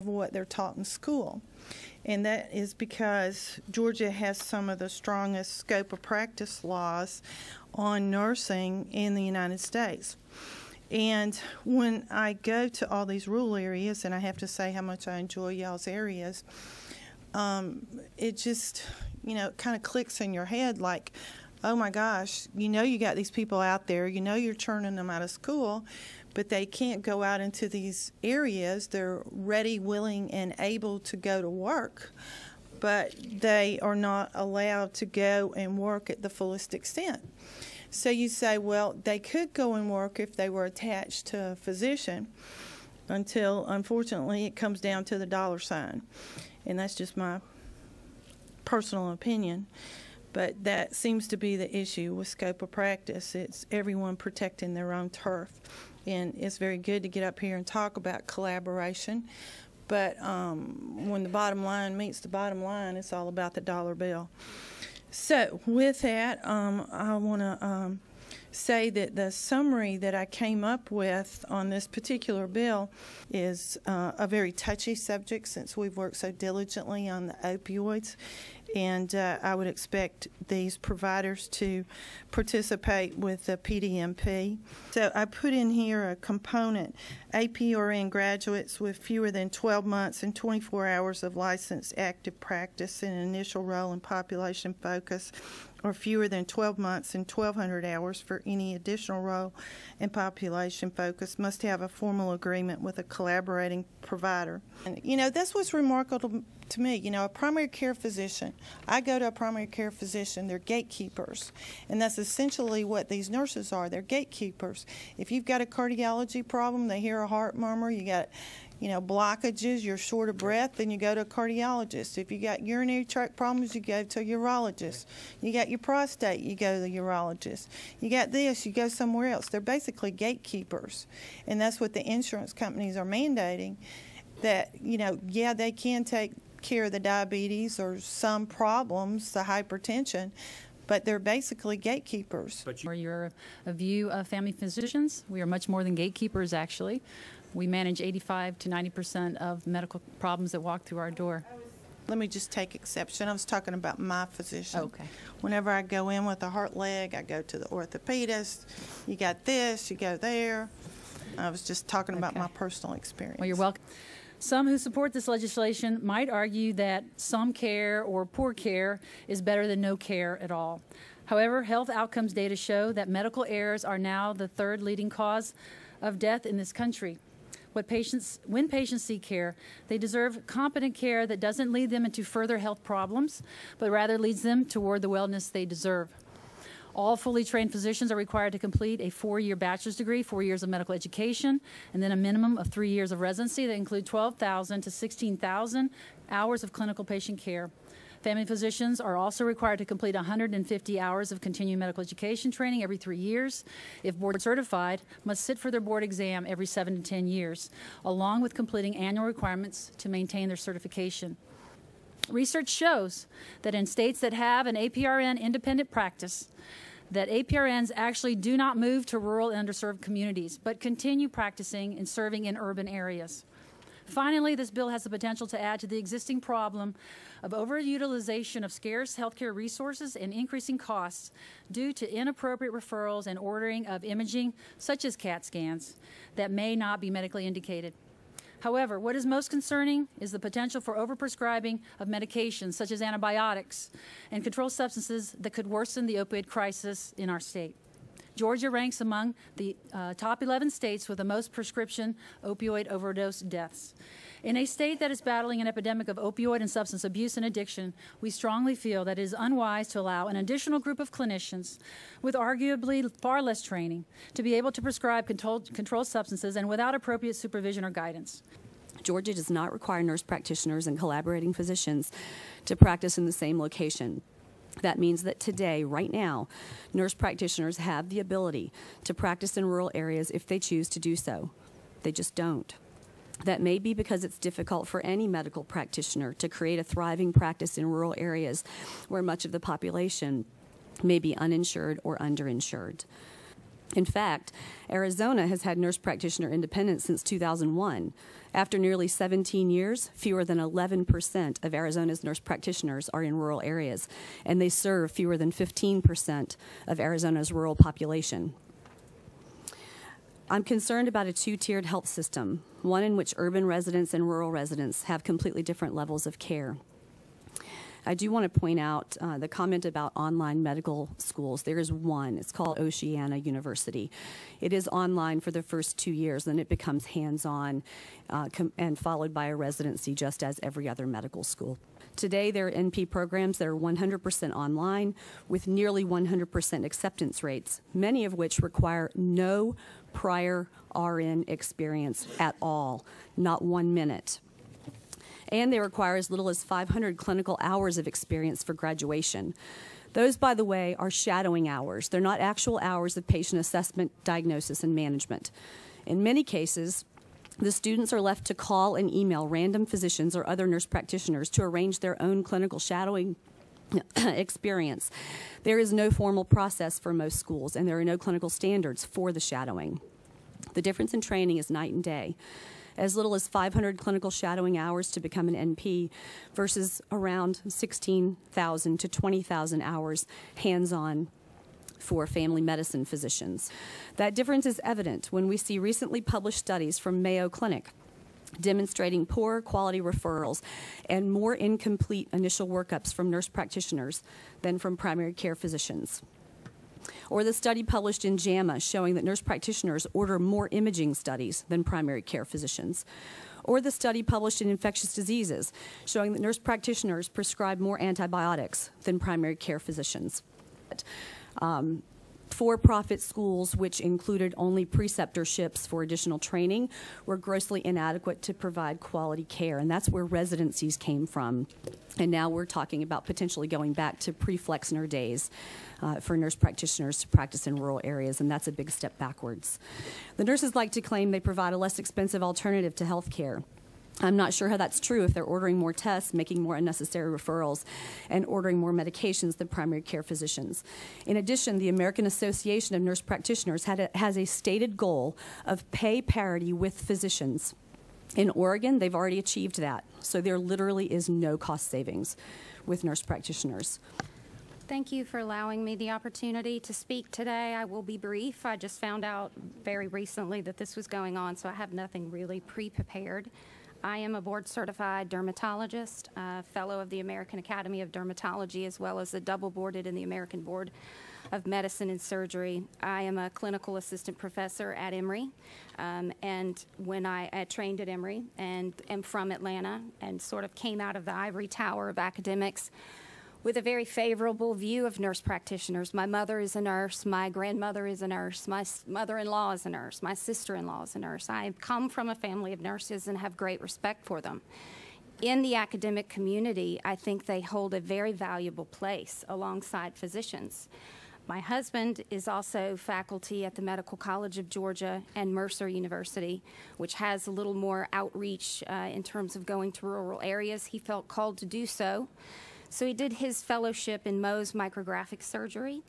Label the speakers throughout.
Speaker 1: what they're taught in school. And that is because Georgia has some of the strongest scope of practice laws on nursing in the United States. And when I go to all these rural areas, and I have to say how much I enjoy y'all's areas, it just, kind of clicks in your head like, oh my gosh, you got these people out there, you're turning them out of school, but they can't go out into these areas. They're ready, willing, and able to go to work, but they are not allowed to go and work at the fullest extent. So you say, well, they could go and work if they were attached to a physician until, unfortunately, it comes down to the dollar sign. And that's just my personal opinion. But that seems to be the issue with scope of practice. It's everyone protecting their own turf. And it's very good to get up here and talk about collaboration. But when the bottom line meets the bottom line, it's all about the dollar bill. So with that, I want to say that the summary that I came up with on this particular bill is a very touchy subject since we've worked so diligently on the opioids. And I would expect these providers to participate with the PDMP. So I put in here a component, APRN graduates with fewer than 12 months and 24 hours of licensed active practice in an initial role in population focus, or fewer than 12 months and 1,200 hours for any additional role in population focus, must have a formal agreement with a collaborating provider. And, that's what's remarkable to me. A primary care physician, I go to a primary care physician, they're gatekeepers. And that's essentially what these nurses are. They're gatekeepers. If you've got a cardiology problem, they hear a heart murmur, you got blockages, you're short of breath, then you go to a cardiologist. If you got urinary tract problems, you go to a urologist. You got your prostate, you go to the urologist. You got this, you go somewhere else. They're basically gatekeepers. And that's what the insurance companies are mandating, that, yeah, they can take care of the diabetes or some problems, the hypertension, but they're basically gatekeepers.
Speaker 2: For your view of family physicians, we are much more than gatekeepers, actually. We manage 85 to 90% of medical problems that walk through our door.
Speaker 1: Let me just take exception. I was talking about my physician.
Speaker 2: Okay.
Speaker 1: Whenever I go in with a heart leg, I go to the orthopedist. You got this, you go there. I was just talking about my personal experience.
Speaker 2: Well, you're welcome. Some who support this legislation might argue that some care or poor care is better than no care at all. However, health outcomes data show that medical errors are now the third leading cause of death in this country. When patients seek care, they deserve competent care that doesn't lead them into further health problems, but rather leads them toward the wellness they deserve. All fully trained physicians are required to complete a 4-year bachelor's degree, 4 years of medical education, and then a minimum of 3 years of residency that include 12,000 to 16,000 hours of clinical patient care. Family physicians are also required to complete 150 hours of continuing medical education training every 3 years. If board certified, must sit for their board exam every 7 to 10 years, along with completing annual requirements to maintain their certification. Research shows that in states that have an APRN independent practice, that APRNs actually do not move to rural and underserved communities, but continue practicing and serving in urban areas. Finally, this bill has the potential to add to the existing problem of overutilization of scarce healthcare resources and increasing costs due to inappropriate referrals and ordering of imaging, such as CAT scans, that may not be medically indicated. However, what is most concerning is the potential for overprescribing of medications such as antibiotics and controlled substances that could worsen the opioid crisis in our state. Georgia ranks among the top 11 states with the most prescription opioid overdose deaths. In a state that is battling an epidemic of opioid and substance abuse and addiction, we strongly feel that it is unwise to allow an additional group of clinicians with arguably far less training to be able to prescribe controlled substances and without appropriate supervision or guidance.
Speaker 3: Georgia does not require nurse practitioners and collaborating physicians to practice in the same location. That means that today, right now, nurse practitioners have the ability to practice in rural areas if they choose to do so. They just don't. That may be because it's difficult for any medical practitioner to create a thriving practice in rural areas where much of the population may be uninsured or underinsured. In fact, Arizona has had nurse practitioner independence since 2001. After nearly 17 years, fewer than 11% of Arizona's nurse practitioners are in rural areas, and they serve fewer than 15% of Arizona's rural population. I'm concerned about a two-tiered health system, one in which urban residents and rural residents have completely different levels of care. I do want to point out the comment about online medical schools. There is one. It's called Oceana University. It is online for the first 2 years, then it becomes hands-on and followed by a residency just as every other medical school. Today, there are NP programs that are 100% online with nearly 100% acceptance rates, many of which require no prior RN experience at all, not 1 minute. And they require as little as 500 clinical hours of experience for graduation. Those, by the way, are shadowing hours. They're not actual hours of patient assessment, diagnosis, and management. In many cases, the students are left to call and email random physicians or other nurse practitioners to arrange their own clinical shadowing experience. There is no formal process for most schools, and there are no clinical standards for the shadowing. The difference in training is night and day. As little as 500 clinical shadowing hours to become an NP versus around 16,000 to 20,000 hours hands-on for family medicine physicians. That difference is evident when we see recently published studies from Mayo Clinic demonstrating poor quality referrals and more incomplete initial workups from nurse practitioners than from primary care physicians. Or the study published in JAMA showing that nurse practitioners order more imaging studies than primary care physicians. Or the study published in Infectious Diseases showing that nurse practitioners prescribe more antibiotics than primary care physicians. For-profit schools, which included only preceptorships for additional training, were grossly inadequate to provide quality care, and that's where residencies came from. And now we're talking about potentially going back to pre-Flexner days for nurse practitioners to practice in rural areas, and that's a big step backwards. The nurses like to claim they provide a less expensive alternative to health care. I'm not sure how that's true if they're ordering more tests, making more unnecessary referrals, and ordering more medications than primary care physicians. In addition, the American Association of Nurse Practitioners has a stated goal of pay parity with physicians. In Oregon, they've already achieved that, so there literally is no cost savings with nurse practitioners.
Speaker 4: Thank you for allowing me the opportunity to speak today. I will be brief. I just found out very recently that this was going on, so I have nothing really pre-prepared. I am a board-certified dermatologist, fellow of the American Academy of Dermatology, as well as a double-boarded in the American Board of Medicine and Surgery. I am a clinical assistant professor at Emory, and when I trained at Emory and am from Atlanta and sort of came out of the ivory tower of academics with a very favorable view of nurse practitioners. My mother is a nurse, my grandmother is a nurse, my mother-in-law is a nurse, my sister-in-law is a nurse. I come from a family of nurses and have great respect for them. In the academic community, I think they hold a very valuable place alongside physicians. My husband is also faculty at the Medical College of Georgia and Mercer University, which has a little more outreach in terms of going to rural areas. He felt called to do so. So he did his fellowship in Mohs micrographic surgery,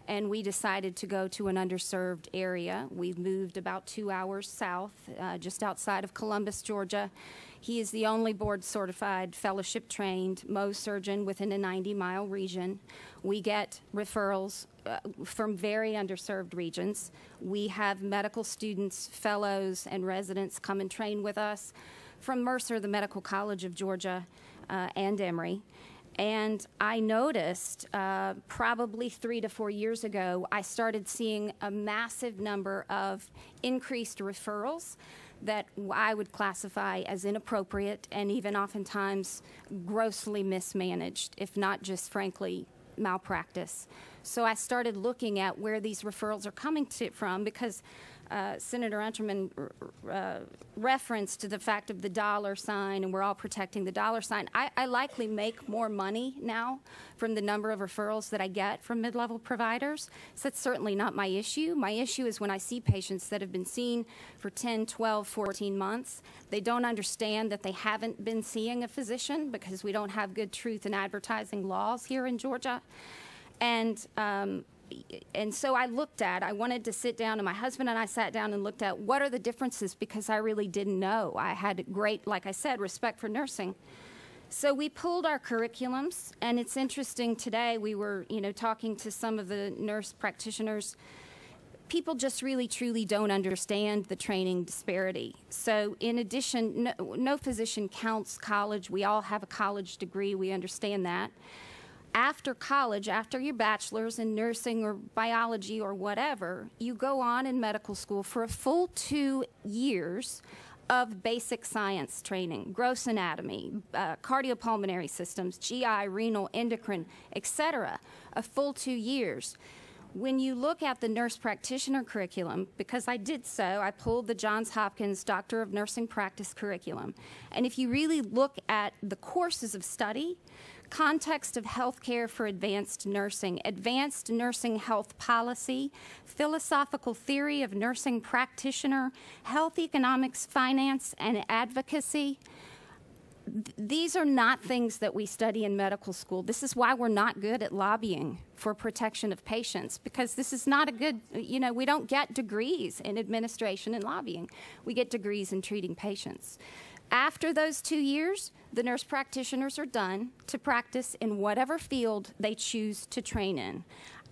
Speaker 4: and we decided to go to an underserved area. We moved about 2 hours south, just outside of Columbus, Georgia. He is the only board-certified, fellowship-trained Mohs surgeon within a 90-mile region. We get referrals from very underserved regions. We have medical students, fellows, and residents come and train with us from Mercer, the Medical College of Georgia, and Emory. And I noticed probably 3 to 4 years ago, I started seeing a massive number of increased referrals that I would classify as inappropriate and even oftentimes grossly mismanaged, if not just frankly malpractice. So I started looking at where these referrals are coming from because Senator Unterman referenced to the fact of the dollar sign, and we're all protecting the dollar sign. I likely make more money now from the number of referrals that I get from mid-level providers, so that's certainly not my issue. My issue is when I see patients that have been seen for 10, 12, 14 months. They don't understand that they haven't been seeing a physician because we don't have good truth in advertising laws here in Georgia. And And so I wanted to sit down, and my husband and I sat down and looked at what are the differences, because I really didn't know. I had great, like I said, respect for nursing. So we pulled our curriculums, and it's interesting today, we were, talking to some of the nurse practitioners. People just really, truly don't understand the training disparity. So in addition, no physician counts college. We all have a college degree. We understand that. After college, after your bachelor's in nursing or biology or whatever, you go on in medical school for a full 2 years of basic science training, gross anatomy, cardiopulmonary systems, GI, renal, endocrine, etc., a full 2 years. When you look at the nurse practitioner curriculum, because I did so, I pulled the Johns Hopkins Doctor of Nursing Practice curriculum. And if you really look at the courses of study, context of healthcare for advanced nursing health policy, philosophical theory of nursing practitioner, health economics, finance, and advocacy. These are not things that we study in medical school. This is why we're not good at lobbying for protection of patients, because this is not a good, we don't get degrees in administration and lobbying. We get degrees in treating patients. After those 2 years, the nurse practitioners are done to practice in whatever field they choose to train in.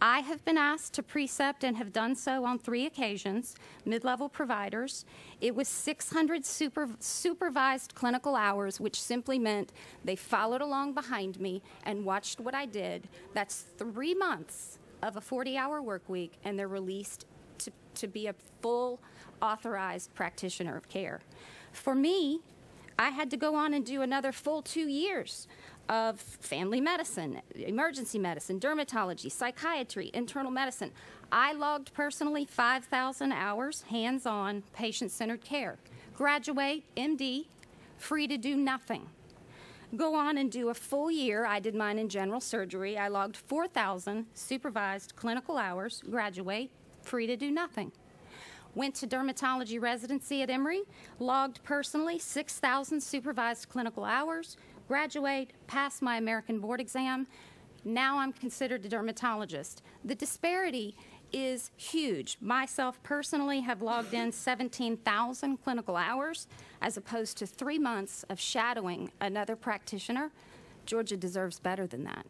Speaker 4: I have been asked to precept and have done so on 3 occasions, mid-level providers. It was 600 supervised clinical hours, which simply meant they followed along behind me and watched what I did. That's 3 months of a 40-hour work week, and they're released to be a full authorized practitioner of care. For me, I had to go on and do another full 2 years of family medicine, emergency medicine, dermatology, psychiatry, internal medicine. I logged personally 5,000 hours hands-on patient-centered care. Graduate, MD, free to do nothing. Go on and do a full year. I did mine in general surgery. I logged 4,000 supervised clinical hours. Graduate, free to do nothing. Went to dermatology residency at Emory, logged personally 6,000 supervised clinical hours, graduate, pass my American board exam. Now I'm considered a dermatologist. The disparity is huge. Myself personally have logged in 17,000 clinical hours as opposed to 3 months of shadowing another practitioner. Georgia deserves better than that.